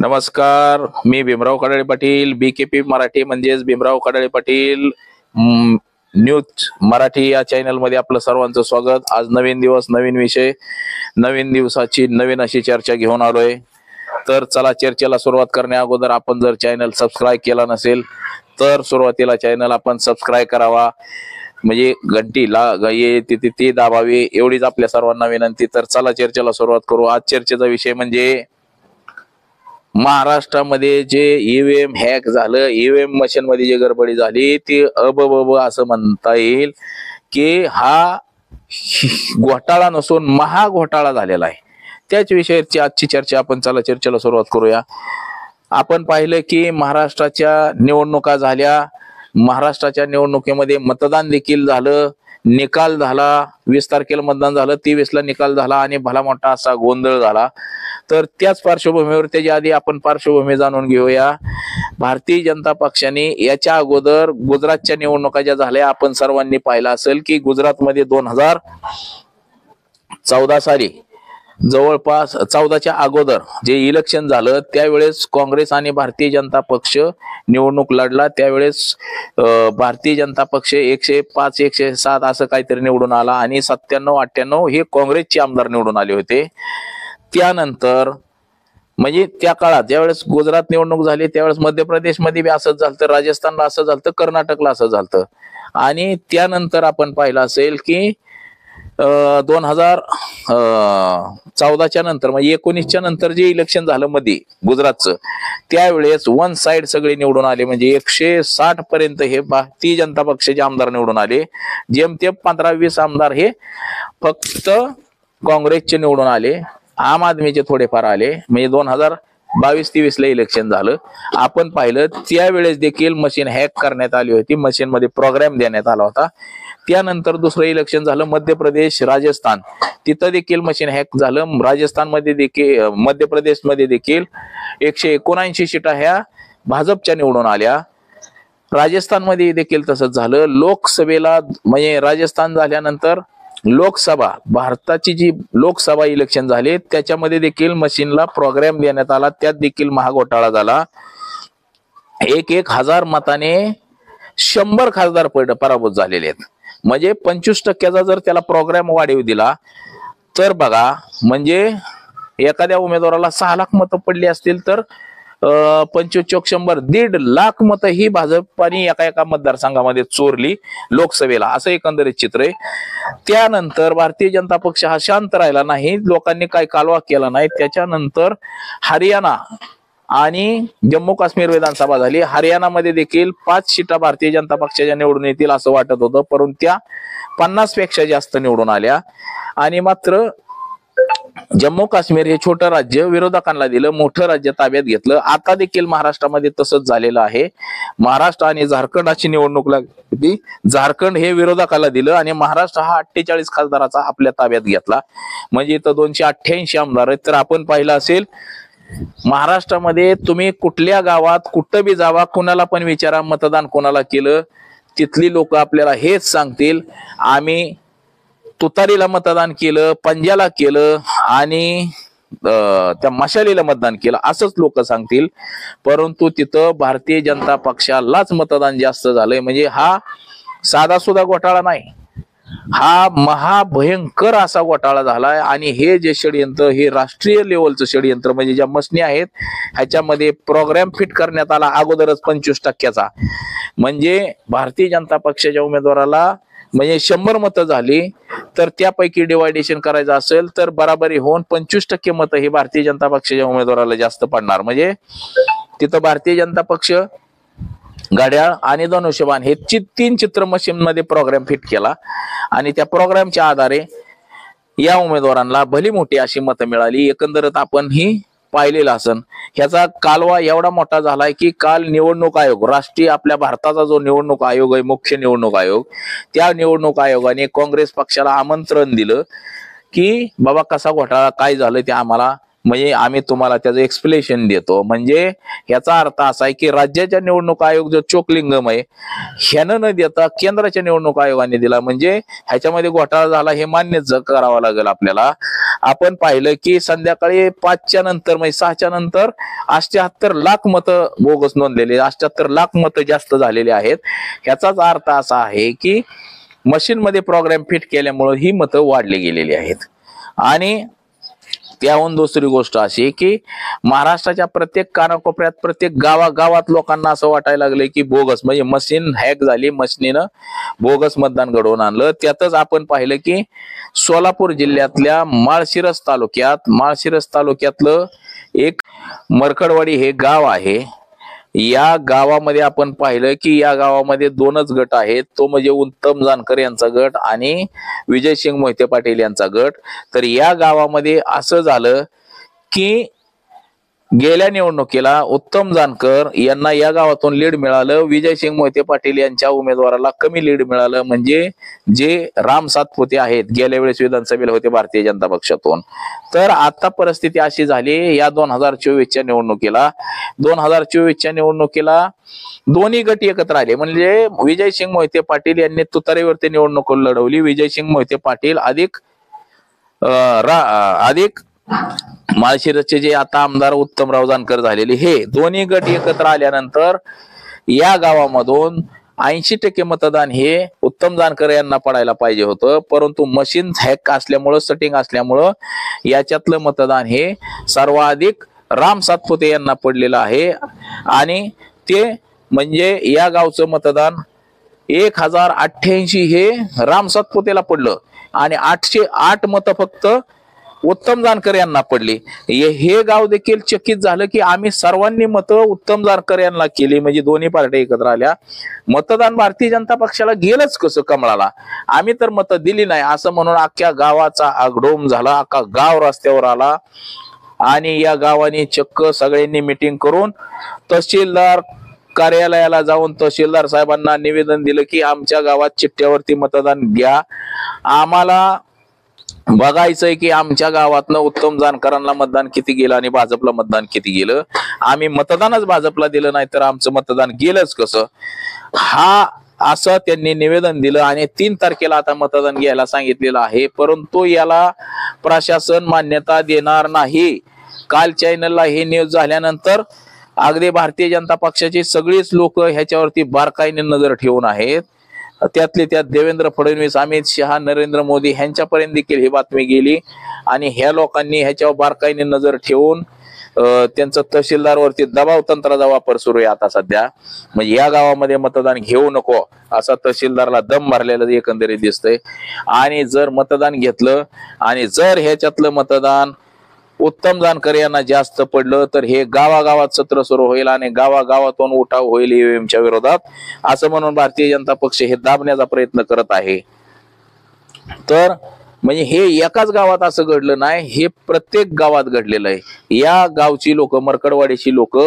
नमस्कार, मी भीमराव कडाळे पाटील, बीकेपी मराठी म्हणजेच भीमराव कडाळे पाटील न्यूज मराठी या चॅनल मध्ये आपलं सर्वांचं स्वागत। आज नवीन दिवस, नवीन विषय, नवीन दिवसाची नवीन अशी चर्चा घेऊन आलोय। तर चला चर्चेला सुरुवात करण्या अगोदर आपण जर चॅनल सबस्क्राईब केला नसेल तर सुरुवातीला चॅनल आपण सबस्क्राईब करावा, म्हणजे घंटीला ती दाबावी, एवढीच आपल्या सर्वांना विनंती। तर चला चर्चेला सुरुवात करू। आज चर्चेचा विषय म्हणजे महाराष्ट्रामध्ये जे ईव्हीएम हॅक झालं, ईव्हीएम मशीन मध्ये जे गडबडी झाली ती अबब असं म्हणता येईल की हा घोटाळा नसून महाघोटाळा झालेला आहे। त्याच विषयाची आजची चर्चा आपण चला चर्चेला सुरुवात करूया। आपण पाहिलं की महाराष्ट्राच्या निवडणुका झाल्या, महाराष्ट्राच्या निवडणुकीमध्ये मतदान देखील झालं, निकाल झाला, 20 तारखेला मतदान झालं, 23 ला निकाल झाला आणि भला मोठा असा गोंधळ झाला। तर त्याच पार्श्वभूमीवर त्याच्या आधी आपण पार्श्वभूमी जाणून घेऊया। भारतीय जनता पक्षाने याच्या अगोदर गुजरातच्या निवडणुका ज्या झाल्या आपण सर्वांनी पाहिलं असेल की गुजरातमध्ये 2014 साली जवळपास 14च्या अगोदर जे इलेक्शन झालं त्यावेळेस काँग्रेस आणि भारतीय जनता पक्ष निवडणूक लढला। त्यावेळेस भारतीय जनता पक्ष 105 107 असं काहीतरी निवडून आला आणि 97 98 हे काँग्रेसचे आमदार निवडून आले होते। त्यानंतर म्हणजे त्या काळात ज्यावेळेस गुजरात निवडणूक झाली त्यावेळेस मध्य प्रदेशमध्ये बी असंच झालं, राजस्थानला असं झालं, कर्नाटकला असं झालं। आणि त्यानंतर आपण पाहिलं असेल की 2014च्या नंतर म्हणजे 19च्या नंतर जे इलेक्शन झालं मध्ये गुजरातचं, त्यावेळेस वन साइड सगळे निवडून आले, म्हणजे 160 पर्यंत हे भारतीय जनता पक्षाचे आमदार निवडून आले। जेमतेम 15-20 आमदार हे फक्त काँग्रेसचे निवडून आले, आम आदमीचे थोडेफार आले। म्हणजे 2022-23 ला इलेक्शन झालं, आपण पाहिलं त्यावेळेस देखील मशीन हॅक करण्यात आली होती, मशीन मध्ये प्रोग्राम देण्यात आला होता। त्यानंतर दुसरं इलेक्शन झालं मध्य प्रदेश राजस्थान, तिथं देखील मशीन हॅक झालं। राजस्थान मध्ये देखील मध्य प्रदेश मध्ये देखील 179 सीटा ह्या भाजपच्या निवडून आल्या। राजस्थान मध्ये देखील तसंच झालं। लोकसभेला म्हणजे राजस्थान झाल्यानंतर लोकसभा, भारताची जी लोकसभा इलेक्शन झाले त्याच्यामध्ये देखील मशीनला प्रोग्राम देण्यात आला, त्यात देखील महाघोटाळा झाला। 1,000 मताने 100 खासदार पराभूत झालेले आहेत। म्हणजे 25% जर त्याला प्रोग्राम वाढीव दिला तर बघा, म्हणजे एखाद्या उमेदवाराला 6 लाख मतं पडली असतील तर 25-100 1.5 लाख मतं ही भाजपाने एका मतदारसंघामध्ये चोरली लोकसभेला, असं एकंदरीत चित्र आहे। त्यानंतर भारतीय जनता पक्ष हा शांत राहिला नाही, लोकांनी काय कालवा केला नाही। त्याच्यानंतर हरियाणा आणि जम्मू काश्मीर विधानसभा झाली, हरियाणामध्ये देखील 5 सीटा भारतीय जनता पक्षाच्या निवडून येतील असं वाटत होतं, परंतु त्या 50 पेक्षा जास्त निवडून आल्या। आणि मात्र जम्मू काश्मीर हे छोटं राज्य विरोधकांना दिलं, मोठं राज्य ताब्यात घेतलं। आता देखील महाराष्ट्रामध्ये तसंच झालेलं आहे। महाराष्ट्र आणि झारखंड अशी निवडणूक लागली, झारखंड हे विरोधकाला दिलं आणि महाराष्ट्र हा 48 खासदाराचा आपल्या ताब्यात घेतला, म्हणजे इथं 288 आमदार आहेत। तर आपण पाहिलं असेल महाराष्ट्रामध्ये तुम्ही कुठल्या गावात कुठं बी जावा, कुणाला पण विचारा मतदान कोणाला केलं, तिथली लोक आपल्याला हेच सांगतील आम्ही तुतारीला मतदान केलं, पंजाला केलं आणि त्या मशालीला मतदान केलं, असंच लोक सांगतील। परंतु तिथं भारतीय जनता पक्षालाच मतदान जास्त झालंय। म्हणजे हा साधा सुद्धा घोटाळा नाही, हा महाभयंकर असा घोटाळा झालाय। आणि हे जे षडयंत्र हे राष्ट्रीय लेवलचं षडयंत्र, म्हणजे ज्या मशनी आहेत ह्याच्यामध्ये प्रोग्राम फिट करण्यात आला अगोदरच 25%चा, म्हणजे भारतीय जनता पक्षाच्या उमेदवाराला म्हणजे 100 मतं झाली तर त्यापैकी डिवायडेशन करायचं असेल तर बराबरी होऊन 25% मतं ही भारतीय जनता पक्षाच्या उमेदवाराला जास्त पडणार। म्हणजे तिथं भारतीय जनता पक्ष घड्याळ आणि धनुष्यबाण हे 3 चित्र मशीन मध्ये प्रोग्राम फिट केला आणि त्या प्रोग्रामच्या आधारे या उमेदवारांना भली मोठी अशी मतं मिळाली। एकंदरीत आपण ही पाहिलेलं असन, ह्याचा कालवा एवढा मोठा झालाय की काल निवडणूक आयोग, राष्ट्रीय आपल्या भारताचा जो निवडणूक आयोग आहे, मुख्य निवडणूक आयोग, त्या निवडणूक आयोगाने काँग्रेस पक्षाला आमंत्रण दिलं की बाबा कसा घोटाळा काय झालं ते आम्हाला, म्हणजे आम्ही तुम्हाला त्याचं एक्सप्लेनेशन देतो। म्हणजे याचा अर्थ असा आहे की राज्याच्या निवडणूक आयोग जो चोकलिंगम आहे ह्यानं न देता केंद्राच्या निवडणूक आयोगाने दिला, म्हणजे ह्याच्यामध्ये घोटाळा झाला हे मान्यच करावं लागेल आपल्याला। आपण पाहिलं की संध्याकाळी 5च्या नंतर म्हणजे 6च्या नंतर 78 लाख मतं बोगस नोंदलेले, 78 लाख मतं जास्त झालेले आहेत. ह्याचाच अर्थ असा आहे की मशीन मध्ये प्रोग्राम फिट केल्यामुळे ही मतं वाढली गेलेली आहेत. आणि त्याहून दुसरी गोष्ट अशी की महाराष्ट्राच्या प्रत्येक कानाकोपऱ्यात प्रत्येक गावागावात लोकांना असं वाटायला लागले की बोगस म्हणजे मशीन हॅक झाली, मशीनीनं बोगस मतदान घडवून आणलं. त्यातच आपण पाहिलं की सोलापूर जिल्ह्यातल्या माळशिरस तालुक्यातलं एक मरकडवाडी हे गाव आहे. या गावामध्ये आपण पाहिलं की या गावामध्ये 2च गट आहेत, तो म्हणजे उत्तम जानकर यांचा गट आणि विजयसिंग मोहिते पाटील यांचा गट. तर या गावामध्ये असं झालं की गेल्या निवडणुकीला उत्तम जानकर यांना या गावातून लीड मिळालं, विजयसिंग मोहिते पाटील यांच्या उमेदवाराला कमी लीड मिळालं. म्हणजे जे राम सातपुते आहेत गेल्या वेळेस विधानसभेला होते भारतीय जनता पक्षातून. तर आता परिस्थिती अशी झाली या 2024च्या निवडणुकीला दोन्ही गट एकत्र आले. म्हणजे विजयसिंग मोहिते पाटील यांनी तुतारीवरती निवडणूक लढवली. विजयसिंग मोहिते पाटील अधिक माळशिरसचे जे आता आमदार उत्तमराव जानकर झालेले, हे दोन्ही गट एकत्र आल्यानंतर या गावामधून 80% मतदान हे उत्तम जानकर यांना पडायला पाहिजे होतं. परंतु मशीन हॅक असल्यामुळं, सेटिंग असल्यामुळं याच्यातलं मतदान हे सर्वाधिक राम सातपुते यांना पडलेलं आहे. आणि ते म्हणजे या गावचं मतदान 1088 हे राम सातपुतेला पडलं आणि 808 मतं फक्त उत्तम जानकर यांना पडली. हे गाव देखील चकित झालं की आम्ही सर्वांनी मतं उत्तम जानकर यांना केली. म्हणजे दोन्ही पार्ट्या एकत्र आल्या. मतदान भारतीय जनता पक्षाला गेलंच कसं कमळाला, आम्ही तर मतं दिली नाही असं म्हणून अख्ख्या गावाचा आगडोम झाला. अख्खा गाव रस्त्यावर आला आणि या गावाने चक्क सगळ्यांनी मिटिंग करून तहसीलदार कार्यालयाला जाऊन तहसीलदार साहेबांना निवेदन दिलं की आमच्या गावात चिठ्ठ्यावरती मतदान घ्या, आम्हाला बघायचंय की आमच्या गावातनं उत्तम जानकरांना मतदान किती गेलं आणि भाजपला मतदान किती गेलं. आम्ही मतदानच भाजपला दिलं नाही तर आमचं मतदान गेलंच कसं, हा असं त्यांनी निवेदन दिलं. आणि 3 तारखेला आता मतदान घ्यायला सांगितलेलं आहे. परंतु याला प्रशासन मान्यता देणार नाही. काल चॅनलला हे न्यूज झाल्यानंतर अगदी भारतीय जनता पक्षाची सगळीच लोक ह्याच्यावरती बारकाईने नजर ठेवून आहेत. त्यातले त्यात देवेंद्र फडणवीस, अमित शहा, नरेंद्र मोदी ह्यांच्यापर्यंत देखील ही बातमी गेली. आणि ह्या लोकांनी ह्याच्यावर बारकाईने नजर ठेवून त्यांचं तहसीलदारवरती दबाव तंत्राचा वापर सुरू आहे आता सध्या. म्हणजे या गावामध्ये मतदान घेऊ नको असा तहसीलदारला दम मारलेलं एकंदरीत दिसतंय. आणि जर मतदान घेतलं आणि जर ह्याच्यातलं मतदान उत्तम जानकर यांना जास्त पडलं तर हे गावागावात सत्र सुरू होईल आणि गावागावातून उठाव होईल ईव्हीएमच्या विरोधात, असं म्हणून भारतीय जनता पक्ष हे दाबण्याचा प्रयत्न करत आहे. तर म्हणजे हे एकाच गावात असं घडलं नाही, हे प्रत्येक गावात घडलेलं आहे. या गावची लोक, मरकडवाडीची लोक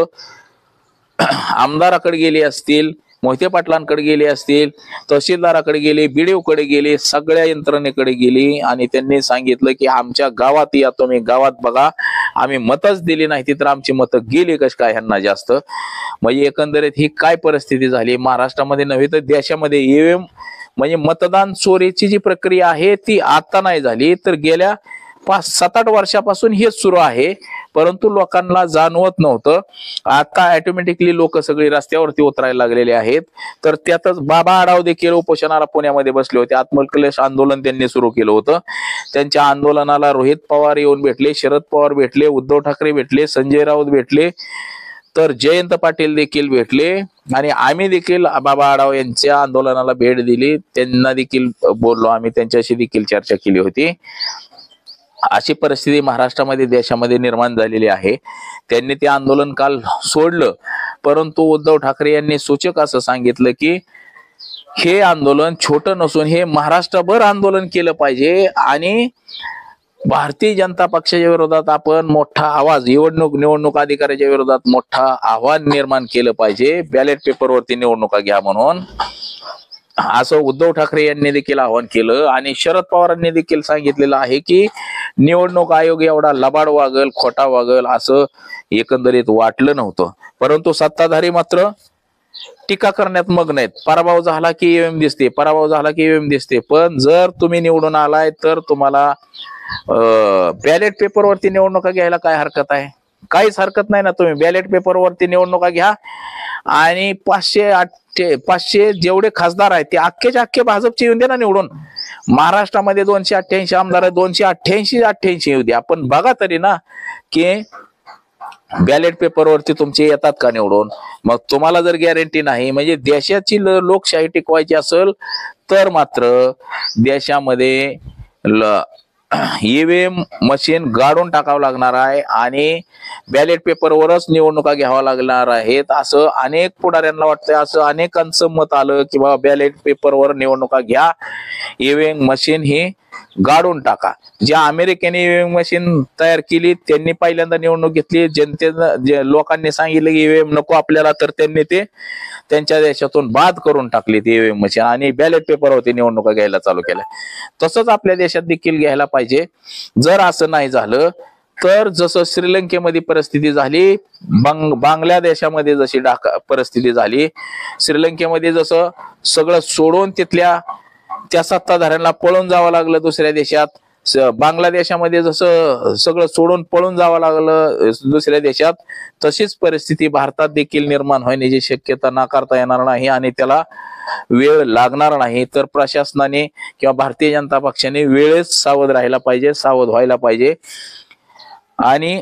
आमदाराकडे गेली असतील, मोहिते पाटलांकडे गेले असतील, तहसीलदाराकडे गेले, बीडीओकडे गेले, सगळ्या यंत्रणेकडे गेली आणि त्यांनी सांगितलं की आमच्या गावात या, तुम्ही गावात बघा, आम्ही मतच दिली नाही तर आमची मतं गेली कशी काय ह्यांना जास्त. म्हणजे एकंदरीत ही काय परिस्थिती झाली महाराष्ट्रामध्ये नव्हे तर देशामध्ये. ईव्हीएम म्हणजे मतदान चोरीची जी प्रक्रिया आहे ती आता नाही झाली, तर गेल्या 5-7-8 वर्षापासून हेच सुरू आहे. परंतु लोकांना जाणवत नव्हतं. आता ऑटोमॅटिकली लोक सगळी रस्त्यावरती उतरायला लागलेले आहेत. तर त्यातच बाबा आढाव देखील उपोषणाला पुण्यामध्ये बसले होते. आत्मक्लेश आंदोलन त्यांनी सुरू केलं होतं. त्यांच्या आंदोलनाला रोहित पवार येऊन भेटले, शरद पवार भेटले, उद्धव ठाकरे भेटले, संजय राऊत भेटले, तर जयंत पाटील देखील भेटले आणि आम्ही देखील बाबा आढाव यांच्या आंदोलनाला भेट दिली. त्यांना देखील बोललो आम्ही, त्यांच्याशी देखील चर्चा केली होती. अशी परिस्थिती महाराष्ट्रामध्ये, देशामध्ये निर्माण झालेली आहे. त्यांनी ते आंदोलन काल सोडलं. परंतु उद्धव ठाकरे यांनी सूचक असं सांगितलं की हे आंदोलन छोटं नसून हे महाराष्ट्रभर आंदोलन केलं पाहिजे आणि भारतीय जनता पक्षाच्या विरोधात आपण मोठा आवाज, निवडणूक अधिकाऱ्याच्या विरोधात मोठा आव्हान निर्माण केलं पाहिजे. बॅलेट पेपरवरती निवडणुका घ्या म्हणून, असं उद्धव ठाकरे यांनी देखील आवाहन केलं. आणि शरद पवारांनी देखील सांगितलेलं आहे की निवडणूक आयोग एवढा लबाड वागल, खोटा वागल असं एकंदरीत वाटलं नव्हतं. परंतु सत्ताधारी मात्र टीका करण्यात मग्न आहेत. पराभव झाला की ईव्हीएम दिसते, पराभव झाला की ईव्हीएम दिसते. पण जर तुम्ही निवडून आलाय तर तुम्हाला बॅलेट पेपरवरती निवडणुका घ्यायला काय हरकत आहे? काहीच हरकत नाही ना. तुम्ही बॅलेट पेपरवरती निवडणुका घ्या आणि 500 जेवढे खासदार आहेत ते अख्खेच्या अख्खे भाजपचे येऊन दे ना निवडून. महाराष्ट्रामध्ये 288 आमदार आहेत, 288 येऊ द्या. पण बघा तरी ना की बॅलेट पेपरवरती तुमचे येतात का निवडून. मग तुम्हाला जर गॅरंटी नाही, म्हणजे देशाची लोकशाही टिकवायची असेल तर मात्र देशामध्ये ईव्हीएम मशीन गाडून टाकावं लागणार आहे आणि बॅलेट पेपरवरच निवडणुका घ्याव्या लागणार आहेत असं अनेक पुढाऱ्यांना वाटतंय. असं अनेकांचं मत आलं की बाबा बॅलेट पेपरवर निवडणुका घ्या, ईव्हीएम मशीन ही गाडून टाका. ज्या अमेरिकेने ईव्हीएम मशीन तयार केली त्यांनी पहिल्यांदा निवडणूक घेतली, जनतेनं लोकांनी सांगितलं की ईव्हीएम नको आपल्याला, तर त्यांनी ते त्यांच्या देशातून बाद करून टाकली ती ईव्हीएम मशीन आणि बॅलेट पेपरवरती निवडणुका घ्यायला चालू केल्या. तसंच आपल्या देशात देखील घ्यायला पाहिजे. जर असं नाही झालं तर जसं श्रीलंकेमध्ये परिस्थिती झाली, बांगलादेशामध्ये जशी परिस्थिती झाली, श्रीलंकेमध्ये जसं सगळं सोडून त्या सत्ताधाऱ्यांना पळून जावं लागलं दुसऱ्या देशात, बांगलादेशामध्ये जसं सगळं सोडून पळून जावं लागलं दुसऱ्या देशात, तशीच परिस्थिती भारतात देखील निर्माण होण्याची शक्यता नाकारता येणार नाही आणि त्याला वेळ लागणार नाही. तर प्रशासनाने किंवा भारतीय जनता पक्षाने वेळेत सावध राहायला पाहिजे, सावध व्हायला पाहिजे. आणि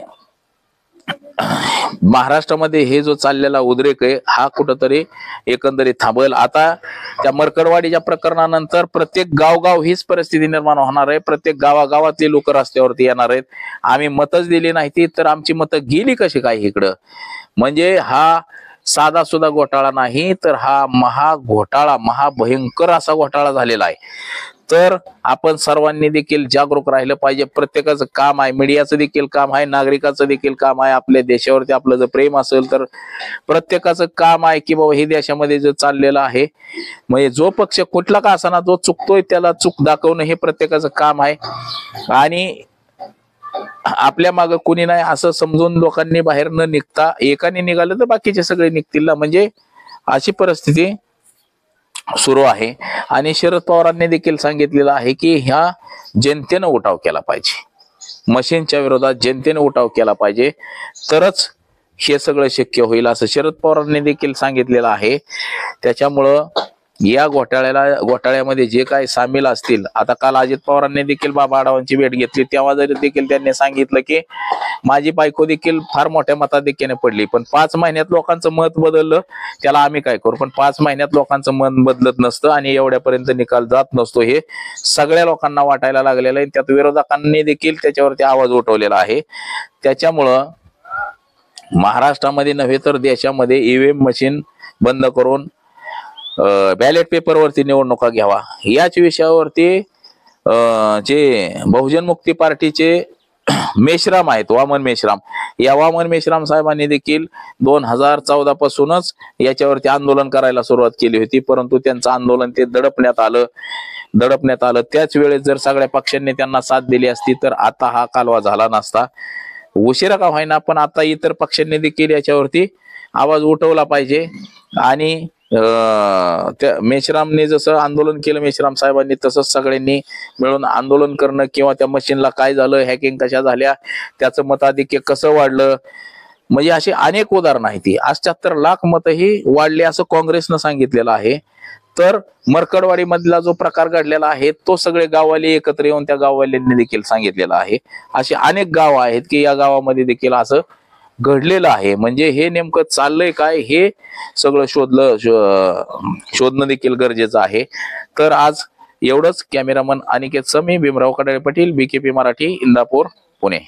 महाराष्ट्रामध्ये हे जो चाललेला उद्रेक आहे हा कुठंतरी एकंदरीत थांबेल. आता त्या मरकडवाडीच्या प्रकरणानंतर प्रत्येक गावगाव हीच परिस्थिती निर्माण होणार आहे. प्रत्येक गावागावातली लोक रस्त्यावरती येणार आहेत. आम्ही मतच दिली नाही ती तर आमची मतं गेली कशी काय इकडं. म्हणजे हा साधा सुद्धा घोटाळा नाही, तर हा महाघोटाळा, महाभयंकर असा घोटाळा झालेला आहे. तर आपण सर्वांनी देखील जागरूक राहिलं पाहिजे. प्रत्येकाचं काम आहे, मीडियाचं देखील काम आहे, नागरिकाचं देखील काम आहे. आपल्या देशावरती आपलं जर प्रेम असेल तर प्रत्येकाचं काम आहे की बाबा हे देशामध्ये जे चाललेलं आहे, म्हणजे जो पक्ष कुठला का असाना जो चुकतोय त्याला चूक दाखवणं हे प्रत्येकाचं काम आहे. आणि आपल्या मागं कुणी नाही असं समजून लोकांनी बाहेर न निघता एकाने निघालं तर बाकीचे सगळे निघतील ना, म्हणजे अशी परिस्थिती सुरू आहे. आणि शरद पवारांनी देखील सांगितलेलं आहे की ह्या जनतेनं उठाव केला पाहिजे, मशीनच्या विरोधात जनतेने उठाव केला पाहिजे, तरच हे सगळं शक्य होईल असं शरद पवारांनी देखील सांगितलेलं आहे. त्याच्यामुळं या घोटाळ्यामध्ये जे काही सामील असतील, आता काल अजित पवारांनी देखील बाबा आढावांची भेट घेतली, तेव्हा जरी देखील त्यांनी सांगितलं की माझी बायको देखील फार मोठ्या मताधिक्याने पडली, पण 5 महिन्यात लोकांचं मत बदललं, त्याला आम्ही काय करू. पण 5 महिन्यात लोकांचं मन बदलत नसतं आणि एवढ्यापर्यंत निकाल जात नसतो, हे सगळ्या लोकांना वाटायला लागलेलं आहे. त्यात विरोधकांनी देखील त्याच्यावरती आवाज उठवलेला आहे. त्याच्यामुळं महाराष्ट्रामध्ये नव्हे तर देशामध्ये ईव्हीएम मशीन बंद करून बॅलेट पेपरवरती निवडणुका घ्यावा याच विषयावरती जे बहुजन मुक्ती पार्टीचे मेश्राम आहेत, वामन मेश्राम, या वामन मेश्राम साहेबांनी देखील 2014 पासूनच याच्यावरती आंदोलन करायला सुरुवात केली होती. परंतु त्यांचं आंदोलन ते दडपण्यात आलं. त्याच वेळेस जर सगळ्या पक्षांनी त्यांना साथ दिली असती तर आता हा कालवा झाला नसता. उशिरा का होईना पण आता इतर पक्षांनी देखील याच्यावरती आवाज उठवला पाहिजे. आणि त्या मेश्रामने जसं आंदोलन केलं मेश्राम साहेबांनी, तसंच सगळ्यांनी मिळून आंदोलन करणं किंवा त्या मशीनला काय झालं, हॅकिंग कशा झाल्या, त्याचं मताधिक्य कसं वाढलं, म्हणजे अशी अनेक उदाहरणं आहेत. 78 लाख मतं ही वाढली असं काँग्रेसनं सांगितलेलं आहे. तर मरकडवाडी मधला जो प्रकार घडलेला आहे तो सगळे गाववाले एकत्र येऊन त्या गाववाल्यांनी देखील सांगितलेलं आहे. असे अनेक गाव आहेत की या गावामध्ये देखील असं घडलेलं आहे. म्हणजे हे नेमकं चाललंय काय हे सगळं शोधणं देखील गरजेचं आहे. तर आज एवढंच. कॅमेरामन अनिकेत समी, भीमराव कडाळे पाटील, BKP मराठी, इंदापूर, पुणे.